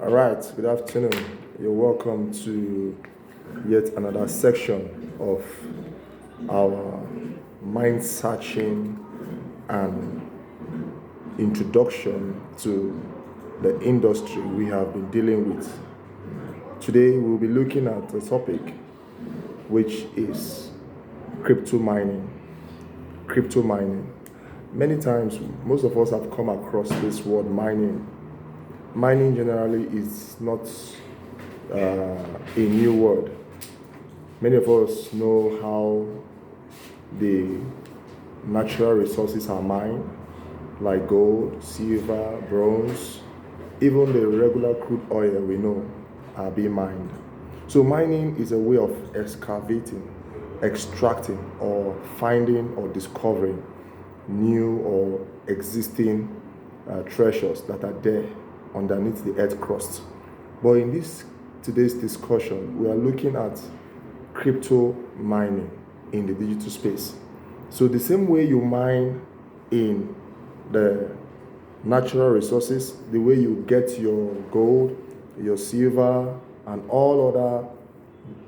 All right, good afternoon. You're welcome to yet another section of our mind searching and introduction to the industry we have been dealing with. Today, we'll be looking at a topic which is crypto mining. Crypto mining. Many times, most of us have come across this word mining. Mining generally is not a new word. Many of us know how the natural resources are mined, like gold, silver, bronze, even the regular crude oil we know are being mined. So mining is a way of excavating, extracting, or finding or discovering new or existing treasures that are there underneath the earth crust. But in today's discussion, we are looking at crypto mining in the digital space. So the same way you mine in the natural resources, the way you get your gold, your silver, and all other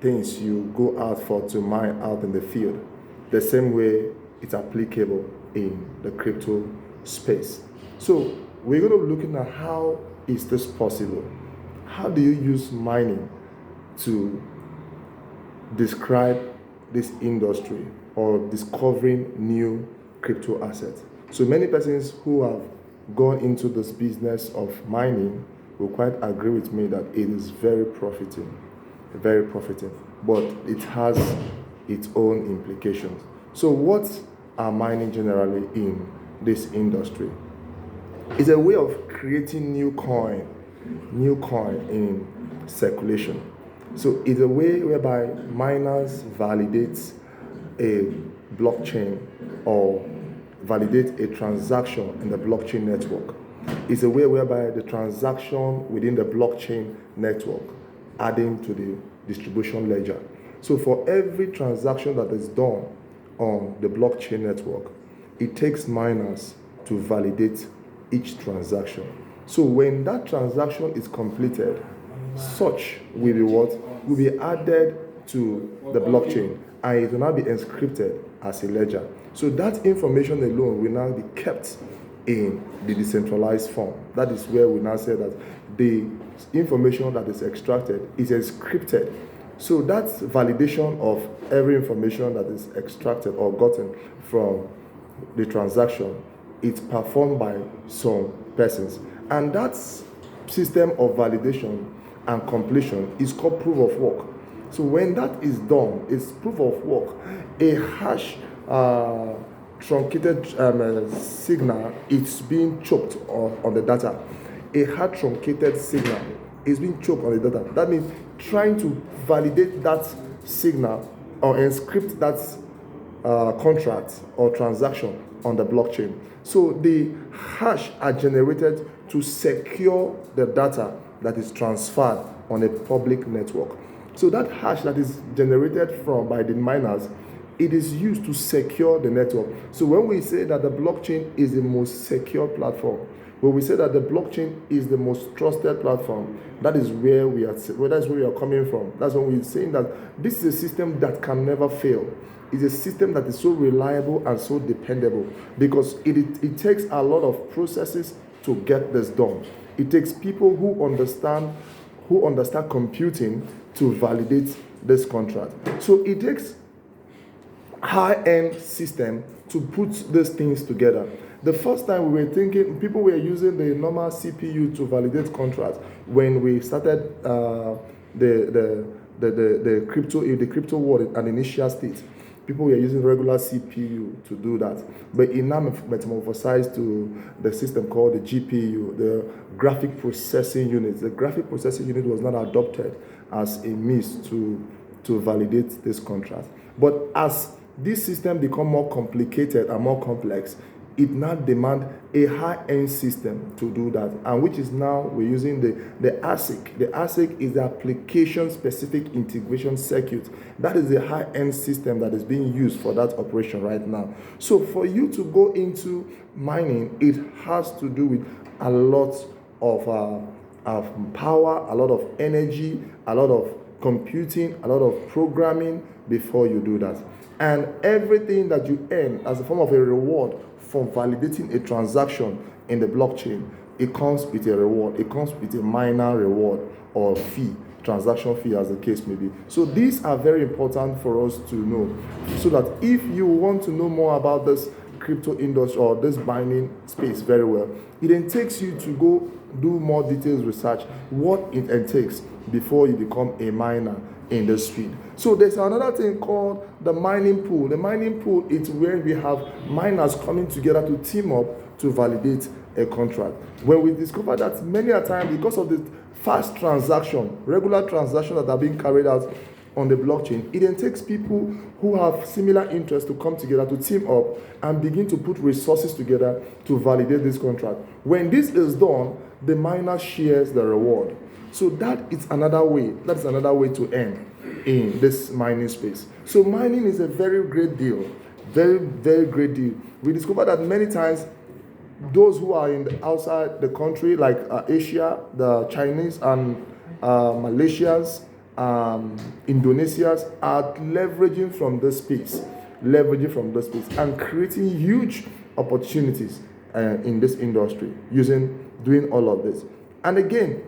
things you go out for to mine out in the field, the same way it's applicable in the crypto space. So we're going to be looking at how is this possible? How do you use mining to describe this industry or discovering new crypto assets? So many persons who have gone into this business of mining will quite agree with me that it is very profiting, but it has its own implications. So what are mining generally in this industry? It's a way of creating new coin in circulation. So it's a way whereby miners validate a blockchain or validate a transaction in the blockchain network. It's a way whereby the transaction within the blockchain network adding to the distribution ledger. So for every transaction that is done on the blockchain network, it takes miners to validate each transaction. So when that transaction is completed, such will be what will be added to the blockchain, and it will now be encrypted as a ledger. So that information alone will now be kept in the decentralized form. That is where we now say that the information that is extracted is encrypted. So that validation of every information that is extracted or gotten from the transaction, it's performed by some persons. And that system of validation and completion is called proof of work. So when that is done, it's proof of work. A hash truncated signal is being choked on the data. A hash truncated signal is being choked on the data. That means trying to validate that signal or encrypt that contract or transaction on the blockchain. So the hash are generated to secure the data that is transferred on a public network. So that hash that is generated by the miners, it is used to secure the network. So when we say that the blockchain is the most secure platform, when we say that the blockchain is the most trusted platform, that is where we are coming from. That's when we're saying that this is a system that can never fail. It's a system that is so reliable and so dependable because it takes a lot of processes to get this done. It takes people who understand computing to validate this contract. So it takes high-end system to put these things together. The first time we were thinking, people were using the normal CPU to validate contracts when we started the crypto world at initial state. People were using regular CPU to do that, but it now metamorphosized to the system called the GPU, the graphic processing unit. The graphic processing unit was not adopted as a means to validate this contract. But as this system become more complicated and more complex, it now demand a high-end system to do that, and which is now we're using the ASIC. The ASIC is the application-specific integration circuit. That is the high-end system that is being used for that operation right now. So for you to go into mining, it has to do with a lot of power, a lot of energy, a lot of computing, a lot of programming before you do that. And everything that you earn as a form of a reward for validating a transaction in the blockchain, it comes with a reward. It comes with a minor reward or fee, transaction fee as the case may be. So these are very important for us to know, so that if you want to know more about this crypto industry or this mining space very well, it then takes you to go do more detailed research, what it takes before you become a miner in the street. So there's another thing called the mining pool. The mining pool is where we have miners coming together to team up to validate a contract. When we discover that many a time, because of the fast transaction, regular transactions that are being carried out on the blockchain, it then takes people who have similar interests to come together to team up and begin to put resources together to validate this contract. When this is done, the miner shares the reward. So that is another way. That's another way to earn in this mining space. So mining is a very great deal, very, very great deal. We discover that many times those who are outside the country, like Asia, the Chinese and Malaysians, Indonesians, are leveraging from this space, and creating huge opportunities in this industry doing all of this. And again,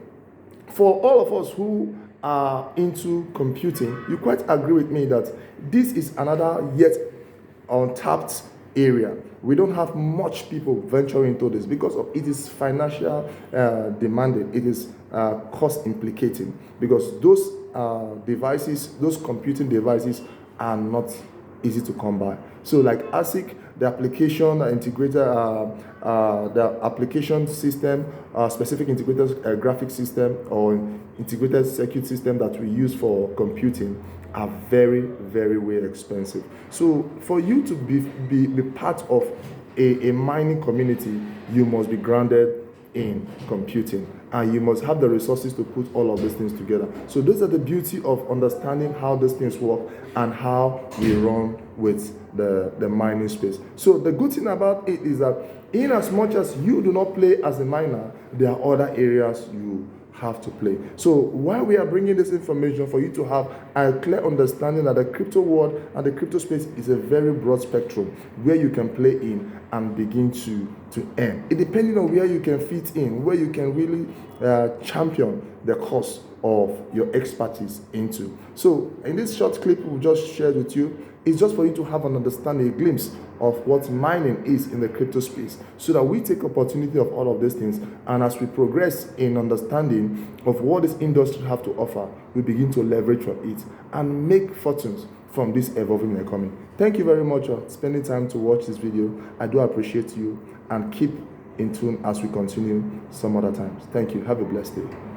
for all of us who are into computing, you quite agree with me that this is another yet untapped area. We don't have much people venturing into this because of it is financial demanding. It is cost implicating, because those devices, those computing devices, are not easy to come by. So like ASIC, the application integrator, the application system, specific integrated graphic system or integrated circuit system that we use for computing are very, very, very expensive. So for you to be part of a mining community, you must be grounded in computing, and you must have the resources to put all of these things together. So those are the beauty of understanding how these things work and how we run with the mining space. So the good thing about it is that in as much as you do not play as a miner, there are other areas you have to play. So while we are bringing this information for you to have a clear understanding that the crypto world and the crypto space is a very broad spectrum where you can play in and begin to earn. It depending on where you can fit in, where you can really champion the cause of your expertise into. So in this short clip we just shared with you, it's just for you to have an understanding, a glimpse of what mining is in the crypto space, so that we take opportunity of all of these things, and as we progress in understanding of what this industry have to offer, we begin to leverage from it and make fortunes from this evolving economy. Thank you very much for spending time to watch this video. I do appreciate you, and keep in tune as we continue some other times. Thank you. Have a blessed day.